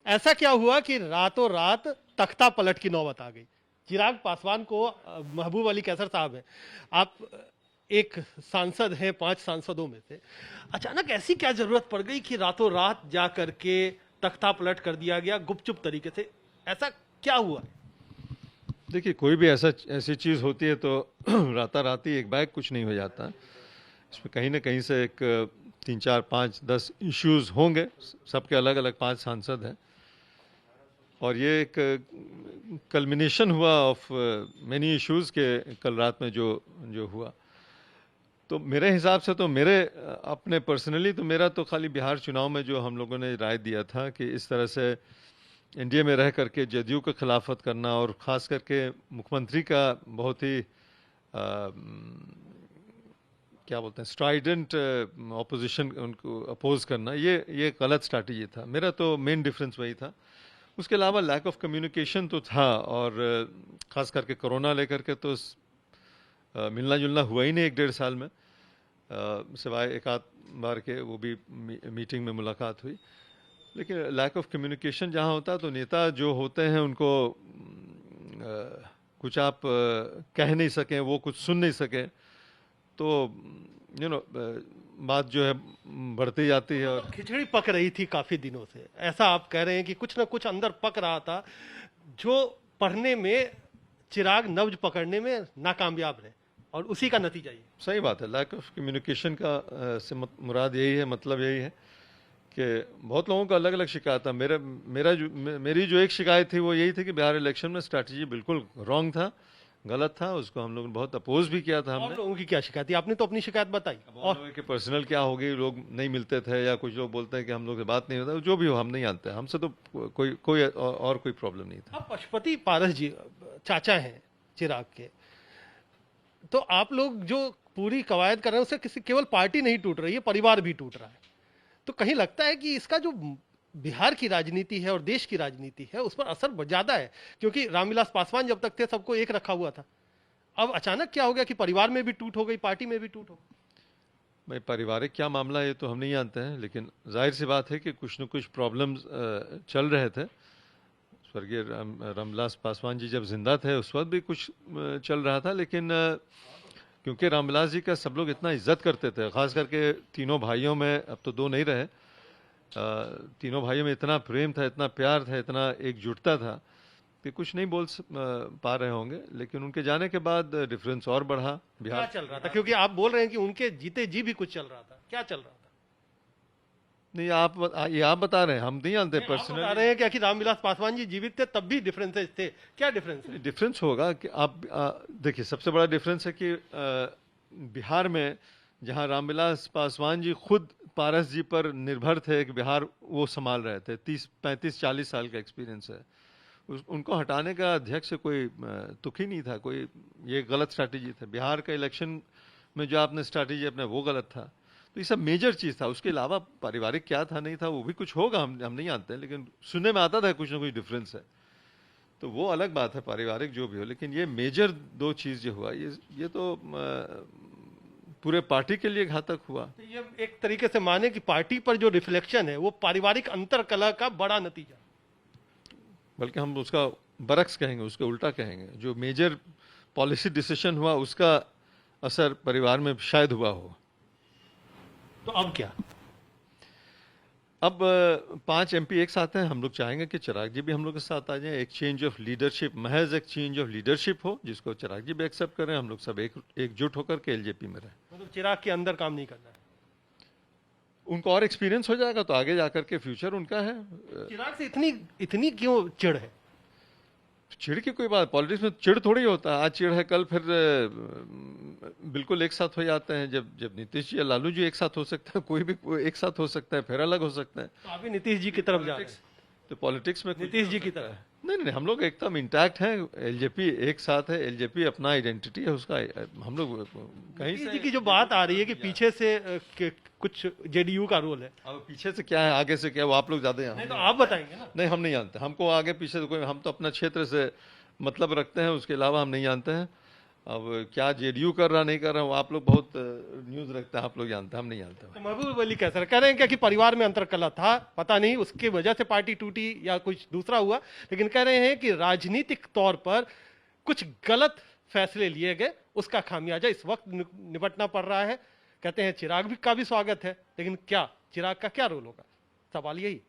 ऐसा क्या हुआ कि रातों रात तख्ता पलट की नौबत आ गई? चिराग पासवान को महबूब अली कैसर साहब हैं, आप एक सांसद हैं 5 सांसदों में से, अचानक ऐसी क्या जरूरत पड़ गई कि रातों रात जा करके तख्ता पलट कर दिया गया गुपचुप तरीके से? ऐसा क्या हुआ? देखिए, कोई भी ऐसी चीज़ होती है तो राताराती एक बैग कुछ नहीं हो जाता। इसमें कहीं ना कहीं से एक 3 4 5 10 इश्यूज होंगे। सबके अलग अलग 5 सांसद हैं और ये एक कल्मिनेशन हुआ ऑफ मेनी इश्यूज के कल रात में जो जो हुआ। तो मेरे हिसाब से तो मेरे अपने पर्सनली तो मेरा तो खाली बिहार चुनाव में जो हम लोगों ने राय दिया था कि इस तरह से एनडीए में रह करके जदयू का खिलाफत करना और ख़ास करके मुख्यमंत्री का बहुत ही क्या बोलते हैं स्ट्राइडेंट ऑपोजिशन उनको अपोज करना, ये गलत स्ट्रैटेजी था। मेरा तो मेन डिफरेंस वही था। उसके अलावा लैक ऑफ कम्युनिकेशन तो था और ख़ास करके कोरोना लेकर के तो मिलना जुलना हुआ ही नहीं 1 1.5 साल में, सिवाय एक आध बार के वो भी मीटिंग में मुलाकात हुई। लेकिन लैक ऑफ कम्युनिकेशन जहाँ होता है तो नेता जो होते हैं उनको कुछ आप कह नहीं सकें, वो कुछ सुन नहीं सके तो बात जो है बढ़ती जाती है। और खिचड़ी पक रही थी काफी दिनों से, ऐसा आप कह रहे हैं कि कुछ ना कुछ अंदर पक रहा था जो पढ़ने में चिराग नब्ज पकड़ने में नाकामयाब रहे और उसी का नतीजा ये। सही बात है, लैक ऑफ कम्युनिकेशन का से मुराद यही है, मतलब यही है कि बहुत लोगों का अलग अलग शिकायत था। मेरी जो एक शिकायत थी वो यही थी कि बिहार इलेक्शन में स्ट्रैटेजी बिल्कुल रॉन्ग था, गलत था। उसको हम लोगों ने बहुत अपोज भी किया था। और हमने लोगों की क्या शिकायत थी? आपने तो अपनी शिकायत बताई। और लोगों के पर्सनल क्या हो गई, लोग नहीं मिलते थे या कुछ लोग बोलते हैं कि हम लोग से बात नहीं होता, जो भी हो हम नहीं जानते, हमसे तो कोई कोई और कोई प्रॉब्लम नहीं था। अब पशुपति पारस जी चाचा हैं चिराग के, तो आप लोग जो पूरी कवायद कर रहे हैं उससे किसी केवल पार्टी नहीं टूट रही है, परिवार भी टूट रहा है। तो कहीं लगता है कि इसका जो बिहार की राजनीति है और देश की राजनीति है उस पर असर ज्यादा है, क्योंकि रामविलास पासवान जब तक थे सबको एक रखा हुआ था। अब अचानक क्या हो गया कि परिवार में भी टूट हो गई, पार्टी में भी टूट हो गई? भाई पारिवारिक क्या मामला है ये तो हम नहीं जानते हैं, लेकिन जाहिर सी बात है कि कुछ न कुछ प्रॉब्लम्स चल रहे थे। स्वर्गीय रामविलास पासवान जी जब जिंदा थे उस वक्त भी कुछ चल रहा था, लेकिन क्योंकि रामविलास जी का सब लोग इतना इज्जत करते थे, खास करके तीनों भाइयों में, अब तो 2 नहीं रहे, तीनों भाइयों में इतना प्रेम था, इतना प्यार था, इतना एकजुटता था कि कुछ नहीं बोल पा रहे होंगे। लेकिन उनके जाने के बाद डिफरेंस और बढ़ा क्या बिहार। चल रहा था? क्योंकि आप बोल रहे हैं कि उनके जीते जी भी कुछ चल रहा था, क्या चल रहा था? नहीं, ये आप बता रहे हैं, हम नहीं जानते आप बता पर्सनली। रहे हैं क्या कि रामविलास पासवान जी जीवित थे तब भी डिफरेंसेस थे? क्या डिफरेंस है? डिफरेंस होगा कि आप देखिए, सबसे बड़ा डिफरेंस है कि बिहार में जहां रामविलास पासवान जी खुद पारस जी पर निर्भर थे कि बिहार वो संभाल रहे थे, 30 35 40 साल का एक्सपीरियंस है, उनको हटाने का अध्यक्ष से कोई तुक ही नहीं था। कोई ये गलत स्ट्रैटेजी था। बिहार का इलेक्शन में जो आपने स्ट्रैटेजी अपने वो गलत था। तो ये सब मेजर चीज़ था। उसके अलावा पारिवारिक क्या था नहीं था वो भी कुछ होगा, हम नहीं जानते, लेकिन सुनने में आता था कुछ ना कुछ डिफरेंस है, तो वो अलग बात है, पारिवारिक जो भी हो। लेकिन ये मेजर 2 चीज़ जो हुआ, ये तो पूरे पार्टी के लिए घातक हुआ। तो ये एक तरीके से माने कि पार्टी पर जो रिफ्लेक्शन है वो पारिवारिक अंतर कलह का बड़ा नतीजा, बल्कि हम उसका बरक्स कहेंगे, उसका उल्टा कहेंगे। जो मेजर पॉलिसी डिसीजन हुआ उसका असर परिवार में शायद हुआ हो। तो अब क्या? अब 5 एमपी एक साथ हैं। हम लोग चाहेंगे कि चिराग जी भी हम लोग के साथ आ जाएं। एक चेंज ऑफ लीडरशिप, महज एक चेंज ऑफ लीडरशिप हो जिसको चिराग जी भी एक्सेप्ट करें, हम लोग सब एकजुट होकर के एलजेपी में रहें। मतलब चिराग के अंदर काम नहीं करना है? उनको और एक्सपीरियंस हो जाएगा तो आगे जाकर के फ्यूचर उनका है। चिराग से इतनी इतनी क्यों चिढ़ है? चिढ़ की कोई बात, पॉलिटिक्स में चिढ़ थोड़ी होता है। आज चिढ़ है, कल फिर बिल्कुल एक साथ हो जाते हैं। जब नीतीश जी या लालू जी एक साथ हो सकते हैं, कोई भी एक साथ हो सकता है, फिर अलग हो सकता है। तो अभी नीतीश जी की तरफ जा रहे हैं? तो पॉलिटिक्स में नीतीश जी की तरफ? नहीं नहीं, हम लोग एकदम इंटैक्ट हैं। एलजेपी एक साथ है, एलजेपी अपना आइडेंटिटी है उसका। हम लोग कहीं नीतीश से जी की जो बात आ रही है कि पीछे से कुछ जेडीयू का रोल है, अब पीछे से क्या है आगे से क्या है वो आप लोग ज्यादा नहीं हैं। तो आप बताएंगे ना। नहीं, हम नहीं जानते। हमको आगे पीछे तो कोई, हम तो अपना क्षेत्र से मतलब रखते हैं, उसके अलावा हम नहीं जानते हैं। अब क्या जेडीयू कर रहा नहीं कर रहा, वो आप लोग बहुत न्यूज़ रखते हैं, आप लोग जानते हैं, हम नहीं जानते। तो महबूब अली कैसर कह रहे हैं क्या कि परिवार में अंतरकलह था, पता नहीं उसकी वजह से पार्टी टूटी या कुछ दूसरा हुआ, लेकिन कह रहे हैं कि राजनीतिक तौर पर कुछ गलत फैसले लिए गए, उसका खामियाजा इस वक्त निपटना पड़ रहा है। कहते हैं चिराग भी का भी स्वागत है, लेकिन क्या चिराग का क्या रोल होगा, सवाल यही।